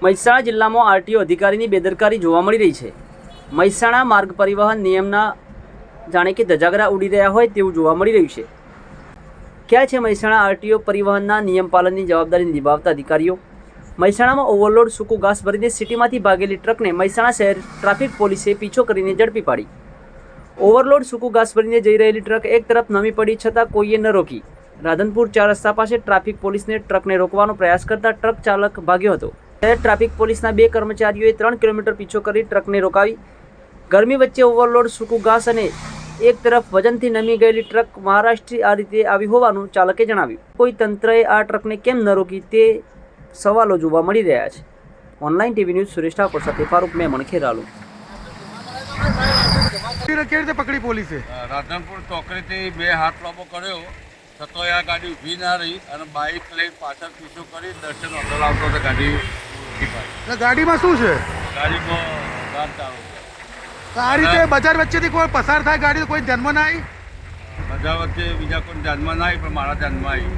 મહેસાણા જિલ્લામાં આરટીઓ અધિકારીની બેદરકારી જોવા મળી રહી છે। મહેસાણા માર્ગ પરિવહન નિયમના જાણે કે ધજાગરા ઉડી રહ્યા હોય તેવું જોવા મળી રહ્યું છે। ક્યાં છે મહેસાણા આરટીઓ પરિવહનના નિયમ પાલનની જવાબદારી નિભાવતા અધિકારીઓ? મહેસાણામાં ઓવરલોડ સૂકું ઘાસ ભરીને સિટીમાંથી ભાગેલી ટ્રકને મહેસાણા શહેર ટ્રાફિક પોલીસે પીછો કરીને ઝડપી પાડી। ઓવરલોડ સૂકું ઘાસ ભરીને જઈ રહેલી ટ્રક એક તરફ નમી પડી છતાં કોઈએ ન રોકી। રાધનપુર 4 રસ્તા પાસે ટ્રાફિક પોલીસને ટ્રકને રોકવાનો પ્રયાસ કરતા ટ્રક ચાલક ભાગ્યો હતો। શહેર ટ્રાફિક પોલીસના 2 કર્મચારીઓએ 3 કિલોમીટર પીછો કરી ટ્રકને રોકાવી। ગરમી વચ્ચે ઓવરલોડ સૂકું ઘાસ અને એક તરફ વજનથી નમી ગયેલી ટ્રક મહારાષ્ટ્રથી આ રીતે આવી હોવાનું ચાલકે જણાવ્યું। કોઈ તંત્રએ આ ટ્રકને કેમ ન રોકી તે સવાલો જોવા મળી રહ્યા છે। Online TV news Suresh Thakor સાથે ફારૂક મેમણ ખેરાલુ। કેવી રીતે પકડી પોલીસે? રાધનપુર ચોકડીથી 2 હાથ લાંબો કર્યો છતાંય આ ગાડી ઊભી ના રહી અને બાઇક લઈને પાછળ પીછો કરી દર્શન હોટલ આવતો તો ગાડી ઊભી પાડી। ગાડીમાં શું છે? ગાડીમાં ગાડ ચાલુ છે। તો આ રીતે બજાર વચ્ચેથી કોઈ પસાર થાય ગાડી તો કોઈ ધ્યાનમાં ના આવી? બધા વચ્ચે બીજા કોઈ ધ્યાનમાં ના આવી પણ મારા ધ્યાનમાં આવી।